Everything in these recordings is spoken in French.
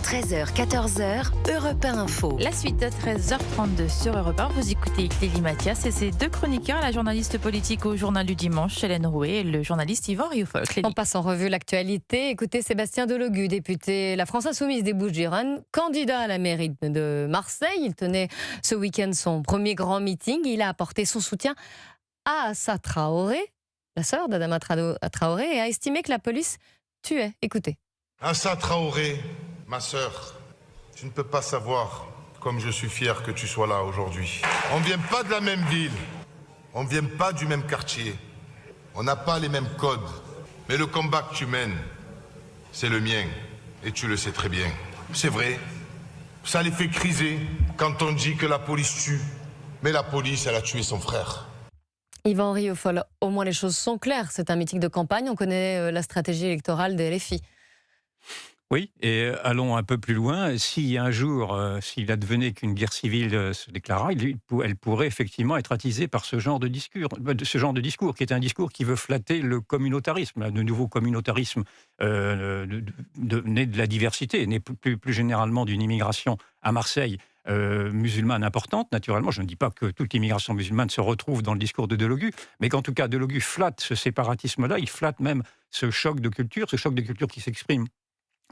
13h, 14h, Europe 1 Info. La suite à 13h32 sur Europe 1. Vous écoutez Clélie Mathias et ses deux chroniqueurs, la journaliste politique au Journal du Dimanche, Hélène Rouet, et le journaliste Yvan Rioufol. On passe en revue l'actualité. Écoutez Sébastien Delogu, député La France Insoumise des Bouches-du-Rhône, candidat à la mairie de Marseille. Il tenait ce week-end son premier grand meeting. Il a apporté son soutien à Assa Traoré, la sœur d'Adama Traoré, et a estimé que la police tuait. Écoutez. Assa Traoré, ma sœur, tu ne peux pas savoir comme je suis fier que tu sois là aujourd'hui. On ne vient pas de la même ville, on ne vient pas du même quartier, on n'a pas les mêmes codes, mais le combat que tu mènes, c'est le mien, et tu le sais très bien. C'est vrai, ça les fait criser quand on dit que la police tue, mais la police, elle a tué son frère. Yvan Rioufol, au moins les choses sont claires. C'est un meeting de campagne, on connaît la stratégie électorale des LFI. Oui, et allons un peu plus loin. Si un jour, s'il advenait qu'une guerre civile se déclara, elle pourrait effectivement être attisée par ce genre de discours, qui est un discours qui veut flatter le communautarisme, le nouveau communautarisme né de la diversité, né plus généralement d'une immigration à Marseille musulmane importante, naturellement. Je ne dis pas que toute l'immigration musulmane se retrouve dans le discours de Delogu, mais qu'en tout cas, Delogu flatte ce séparatisme-là, il flatte même ce choc de culture qui s'exprime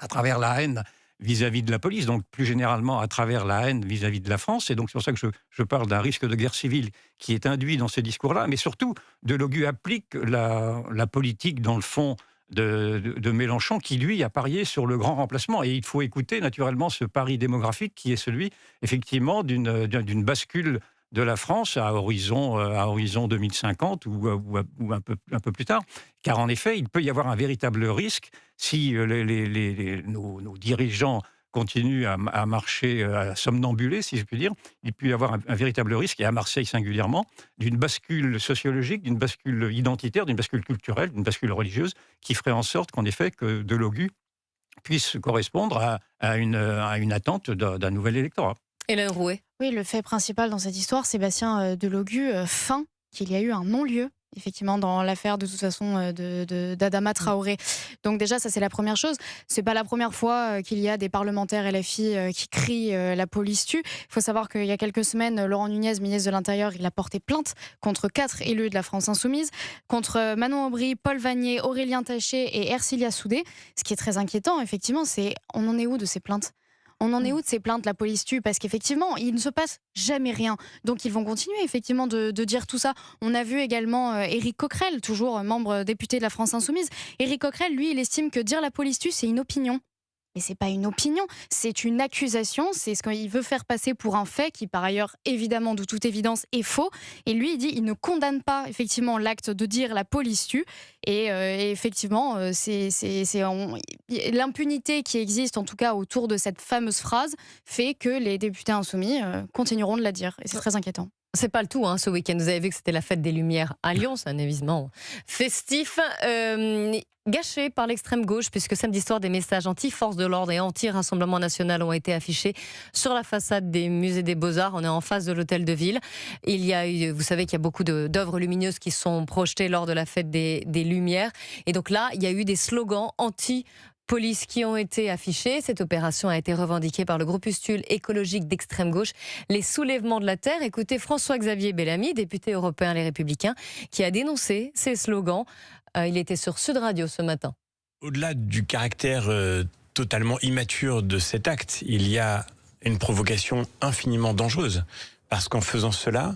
à travers la haine vis-à-vis de la police, donc plus généralement à travers la haine vis-à-vis de la France. Et donc c'est pour ça que je parle d'un risque de guerre civile qui est induit dans ce discours-là. Mais surtout, Delogu applique la politique, dans le fond, de Mélenchon, qui, lui, a parié sur le grand remplacement. Et il faut écouter, naturellement, ce pari démographique qui est celui, effectivement, d'une bascule de la France à horizon 2050 ou un peu plus tard. Car en effet, il peut y avoir un véritable risque si nos dirigeants continuent à marcher, à somnambuler, si je puis dire. Il peut y avoir un véritable risque, et à Marseille singulièrement, d'une bascule sociologique, d'une bascule identitaire, d'une bascule culturelle, d'une bascule religieuse, qui ferait en sorte qu'en effet, que Delogu puisse correspondre à une attente d'un nouvel électorat. Hélène Rouet. Oui, le fait principal dans cette histoire, Sébastien Delogu feint qu'il y a eu un non-lieu, effectivement, dans l'affaire de toute façon d'Adama Traoré. Donc déjà, ça c'est la première chose. C'est pas la première fois qu'il y a des parlementaires LFI qui crient la police tue. Il faut savoir qu'il y a quelques semaines, Laurent Nunez, ministre de l'Intérieur, il a porté plainte contre 4 élus de la France Insoumise, contre Manon Aubry, Paul Vannier, Aurélien Taché et Ercilia Soudé. Ce qui est très inquiétant, effectivement, c'est on en est où de ces plaintes ? On en est où de ces plaintes, la police tue? Parce qu'effectivement, il ne se passe jamais rien. Donc ils vont continuer effectivement de dire tout ça. On a vu également Éric Coquerel, toujours membre député de la France Insoumise. Éric Coquerel, lui, il estime que dire la police tue, c'est une opinion. Mais c'est pas une opinion, c'est une accusation, c'est ce qu'il veut faire passer pour un fait qui, par ailleurs, évidemment, de toute évidence, est faux. Et lui, il dit, il ne condamne pas, effectivement, l'acte de dire la police tue. Et effectivement, l'impunité qui existe, en tout cas, autour de cette fameuse phrase, fait que les députés insoumis continueront de la dire. Et c'est très inquiétant. C'est pas le tout, ce week-end. Vous avez vu que c'était la fête des Lumières à Lyon. C'est un événement festif, gâché par l'extrême gauche, puisque samedi soir, des messages anti-force de l'ordre et anti-Rassemblement national ont été affichés sur la façade des musées des Beaux-Arts. On est en face de l'hôtel de ville. Il y a eu, vous savez qu'il y a beaucoup d'œuvres lumineuses qui sont projetées lors de la fête des Lumières. Et donc là, il y a eu des slogans anti-police qui ont été affichés. Cette opération a été revendiquée par le groupuscule écologique d'extrême gauche, les Soulèvements de la Terre. Écoutez François-Xavier Bellamy, député européen Les Républicains, qui a dénoncé ces slogans. Il était sur Sud Radio ce matin. Au-delà du caractère totalement immature de cet acte, il y a une provocation infiniment dangereuse. Parce qu'en faisant cela,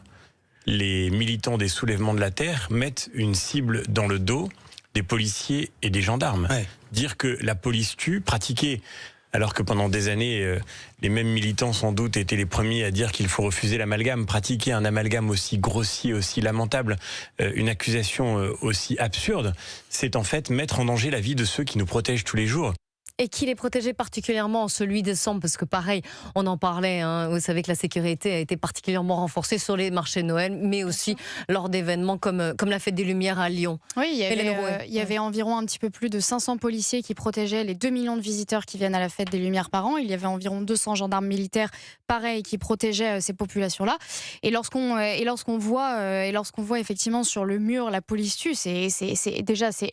les militants des Soulèvements de la Terre mettent une cible dans le dos des policiers et des gendarmes. Ouais. Dire que la police tue, pratiquer, alors que pendant des années, les mêmes militants sans doute étaient les premiers à dire qu'il faut refuser l'amalgame, pratiquer un amalgame aussi grossier, aussi lamentable, une accusation aussi absurde, c'est en fait mettre en danger la vie de ceux qui nous protègent tous les jours. Et qui les protégeait particulièrement en ce 8 décembre, parce que pareil, on en parlait, vous savez que la sécurité a été particulièrement renforcée sur les marchés de Noël, mais aussi lors d'événements comme la Fête des Lumières à Lyon. Oui, il y avait environ un petit peu plus de 500 policiers qui protégeaient les 2 millions de visiteurs qui viennent à la Fête des Lumières par an. Il y avait environ 200 gendarmes militaires, pareil, qui protégeaient ces populations-là. Et lorsqu'on voit effectivement sur le mur la police tue, c'est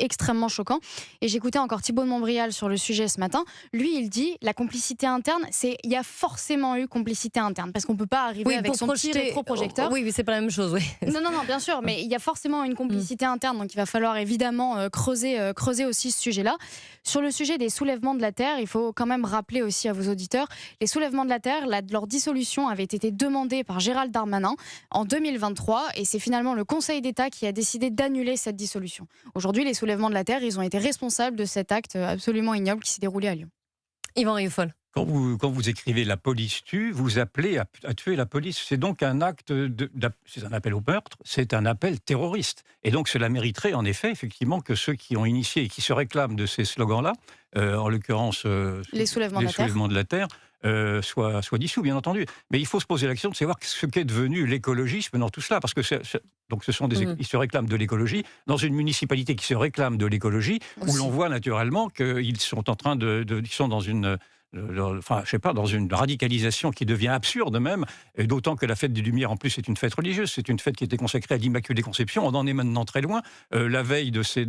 extrêmement choquant. Et j'écoutais encore Thibault de Montbrial sur le sujet ce matin. Lui, il dit la complicité interne, il y a forcément eu complicité interne parce qu'on peut pas arriver avec son petit rétroprojecteur. Oui, mais c'est pas la même chose. Oui. Non, bien sûr, mais il y a forcément une complicité interne, donc il va falloir évidemment creuser aussi ce sujet-là. Sur le sujet des soulèvements de la terre, il faut quand même rappeler aussi à vos auditeurs, les soulèvements de la terre, leur dissolution avait été demandée par Gérald Darmanin en 2023 et c'est finalement le Conseil d'État qui a décidé d'annuler cette dissolution. Aujourd'hui, les soulèvements de la terre, ils ont été responsables de cet acte absolument ignoble qui s'est déroulé à Lyon. Yvan Rioufol. Quand vous écrivez la police tue, vous appelez à tuer la police. C'est donc un acte, c'est un appel au meurtre, c'est un appel terroriste. Et donc cela mériterait en effet, effectivement, que ceux qui ont initié et qui se réclament de ces slogans-là, en l'occurrence les soulèvements de la terre, soient dissous, bien entendu. Mais il faut se poser la question de savoir ce qu'est devenu l'écologisme dans tout cela, parce que donc ce sont ils se réclament de l'écologie dans une municipalité qui se réclame de l'écologie, où l'on voit naturellement qu'ils sont en train ils sont dans une dans une radicalisation qui devient absurde même, et d'autant que la fête des Lumières, en plus, est une fête religieuse, c'est une fête qui était consacrée à l'Immaculée Conception, on en est maintenant très loin. La veille de ces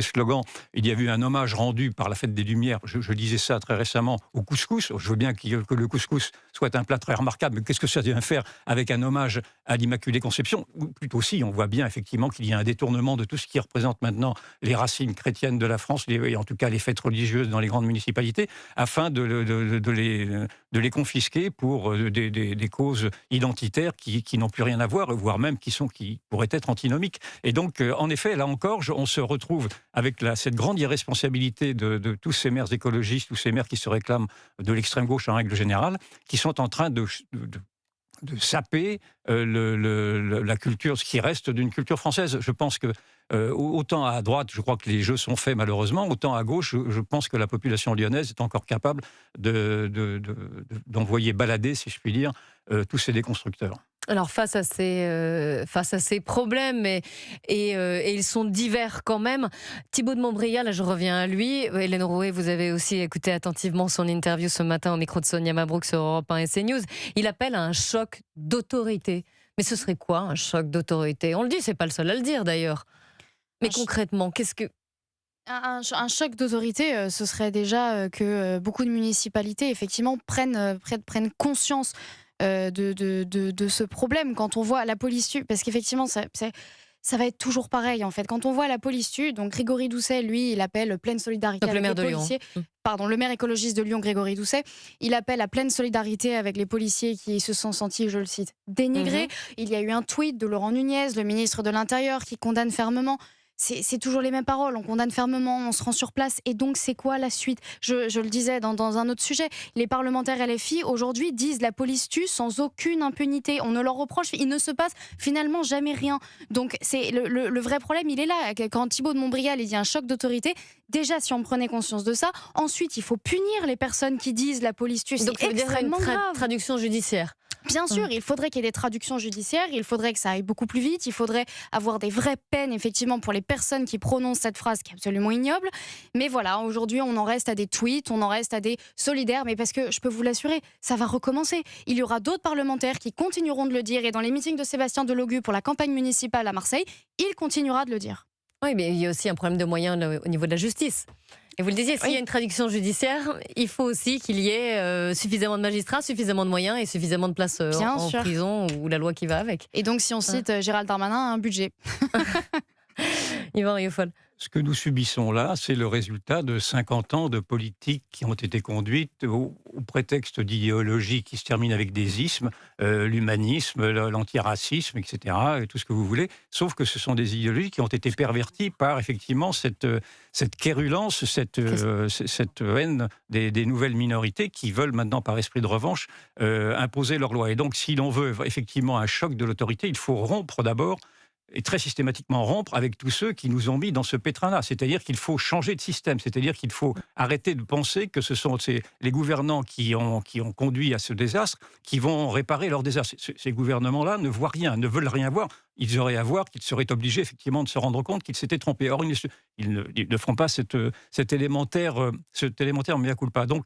slogans, il y a eu un hommage rendu par la fête des Lumières, je disais ça très récemment, au couscous. Je veux bien que le couscous soit un plat très remarquable, mais qu'est-ce que ça vient faire avec un hommage à l'Immaculée Conception? Ou plutôt si, on voit bien effectivement qu'il y a un détournement de tout ce qui représente maintenant les racines chrétiennes de la France, et en tout cas les fêtes religieuses dans les grandes municipalités, afin de les confisquer pour des causes identitaires qui n'ont plus rien à voir, voire même qui pourraient être antinomiques. Et donc, en effet, là encore, on se retrouve avec cette grande irresponsabilité de tous ces maires écologistes, tous ces maires qui se réclament de l'extrême gauche en règle générale, qui sont en train de saper la culture, ce qui reste d'une culture française. Je pense que autant à droite, je crois que les jeux sont faits malheureusement, autant à gauche, je pense que la population lyonnaise est encore capable d'envoyer balader, si je puis dire, tous ces déconstructeurs. Alors face à ces problèmes, et ils sont divers quand même, Thibault de Montbrial, là je reviens à lui. Hélène Rouet, vous avez aussi écouté attentivement son interview ce matin au micro de Sonia Mabrouk sur Europe 1 et CNews. Il appelle à un choc d'autorité. Mais ce serait quoi un choc d'autorité? On le dit, c'est pas le seul à le dire d'ailleurs. Mais concrètement, qu'est-ce que... Un choc d'autorité, ce serait déjà que beaucoup de municipalités, effectivement, prennent conscience de ce problème. Quand on voit la police tue, parce qu'effectivement, ça va être toujours pareil, en fait. Quand on voit la police tue, donc Grégory Doucet, lui, il appelle pleine solidarité avec les policiers. Pardon, le maire écologiste de Lyon, Grégory Doucet, il appelle à pleine solidarité avec les policiers qui se sont sentis, je le cite, dénigrés. Il y a eu un tweet de Laurent Nunez, le ministre de l'Intérieur, qui condamne fermement. C'est toujours les mêmes paroles, on condamne fermement, on se rend sur place, et donc c'est quoi la suite? Je le disais dans un autre sujet, les parlementaires LFI aujourd'hui disent la police tue sans aucune impunité, on ne leur reproche, il ne se passe finalement jamais rien. Donc c'est le vrai problème, il est là. Quand Thibault de Montbrial il dit un choc d'autorité, déjà si on prenait conscience de ça, ensuite il faut punir les personnes qui disent la police tue, c'est extrêmement grave. Traduction judiciaire. Bien sûr, il faudrait qu'il y ait des traductions judiciaires, il faudrait que ça aille beaucoup plus vite, il faudrait avoir des vraies peines, effectivement, pour les personnes qui prononcent cette phrase qui est absolument ignoble. Mais voilà, aujourd'hui, on en reste à des tweets, on en reste à des solidaires, mais parce que, je peux vous l'assurer, ça va recommencer. Il y aura d'autres parlementaires qui continueront de le dire, et dans les meetings de Sébastien Delogu pour la campagne municipale à Marseille, il continuera de le dire. Oui, mais il y a aussi un problème de moyens au niveau de la justice. Et vous le disiez, s'il y a une traduction judiciaire, il faut aussi qu'il y ait suffisamment de magistrats, suffisamment de moyens et suffisamment de places en prison, ou la loi qui va avec. Et donc, si on cite Gérald Darmanin, un budget. Yvan Rioufol. Ce que nous subissons là, c'est le résultat de 50 ans de politiques qui ont été conduites au prétexte d'idéologie qui se termine avec des ismes, l'humanisme, l'antiracisme, etc., et tout ce que vous voulez, sauf que ce sont des idéologies qui ont été perverties par, effectivement, cette quérulence, cette haine des nouvelles minorités qui veulent maintenant, par esprit de revanche, imposer leurs lois. Et donc, si l'on veut effectivement un choc de l'autorité, il faut rompre d'abord, et très systématiquement rompre avec tous ceux qui nous ont mis dans ce pétrin-là. C'est-à-dire qu'il faut changer de système, c'est-à-dire qu'il faut arrêter de penser que ce sont les gouvernants qui ont conduit à ce désastre qui vont réparer leur désastre. Ces gouvernements-là ne voient rien, ne veulent rien voir. Ils auraient à voir qu'ils seraient obligés effectivement de se rendre compte qu'ils s'étaient trompés. Or, ils ne feront pas cet élémentaire mea culpa. Donc,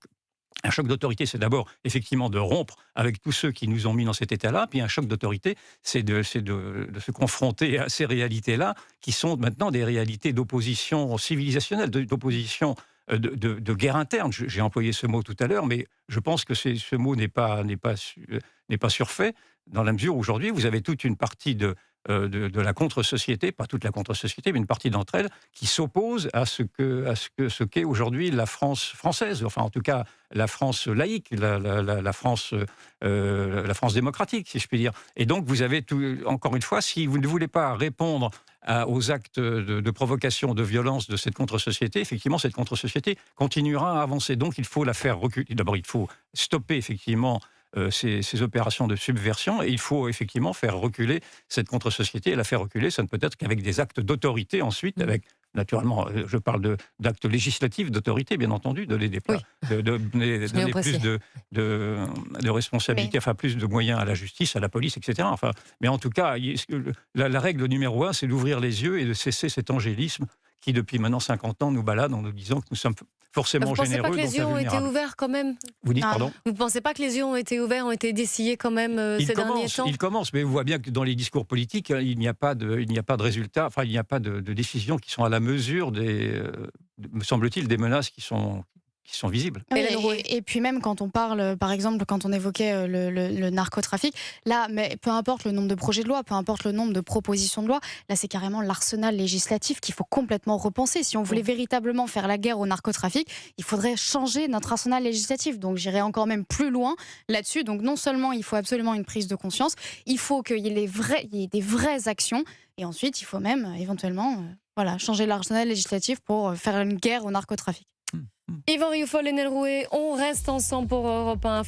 un choc d'autorité, c'est d'abord effectivement de rompre avec tous ceux qui nous ont mis dans cet état-là. Puis un choc d'autorité, c'est de se confronter à ces réalités-là, qui sont maintenant des réalités d'opposition civilisationnelle, d'opposition de guerre interne. J'ai employé ce mot tout à l'heure, mais je pense que ce mot n'est pas surfait, dans la mesure où aujourd'hui, vous avez toute une partie de la contre-société, pas toute la contre-société, mais une partie d'entre elles, qui s'oppose à ce qu'est aujourd'hui la France française, enfin en tout cas la France laïque, la France démocratique, si je puis dire. Et donc vous avez, encore une fois, si vous ne voulez pas répondre aux actes de provocation, de violence de cette contre-société, effectivement, cette contre-société continuera à avancer. Donc il faut la faire reculer. D'abord, il faut stopper effectivement ces opérations de subversion, et il faut effectivement faire reculer cette contre-société, et la faire reculer, ça ne peut être qu'avec des actes d'autorité ensuite, avec, naturellement, je parle d'actes législatifs d'autorité, bien entendu, donner donner plus de responsabilités, enfin plus de moyens à la justice, à la police, etc. Enfin, mais en tout cas, la règle numéro 1, c'est d'ouvrir les yeux et de cesser cet angélisme qui, depuis maintenant 50 ans, nous balade en nous disant que nous sommes forcément généreux. Vous ne pensez pas que les yeux ont été ouverts quand même? Vous dites, pardon? Vous ne pensez pas que les yeux ont été ouverts, ont été dessillés quand même ces derniers temps? Il commence, mais on voit bien que dans les discours politiques, il n'y a pas de résultats, enfin il n'y a pas de décisions qui sont à la mesure me semble-t-il, des menaces qui sont visibles. Et puis même quand on parle, par exemple, quand on évoquait le narcotrafic, là, mais peu importe le nombre de projets de loi, peu importe le nombre de propositions de loi, là c'est carrément l'arsenal législatif qu'il faut complètement repenser. Si on voulait véritablement faire la guerre au narcotrafic, il faudrait changer notre arsenal législatif. Donc j'irai encore même plus loin là-dessus. Donc non seulement il faut absolument une prise de conscience, il faut qu'il y ait des vraies actions, et ensuite il faut même éventuellement changer l'arsenal législatif pour faire une guerre au narcotrafic. Yvan Rioufol et Nel Rouet, on reste ensemble pour Europe 1.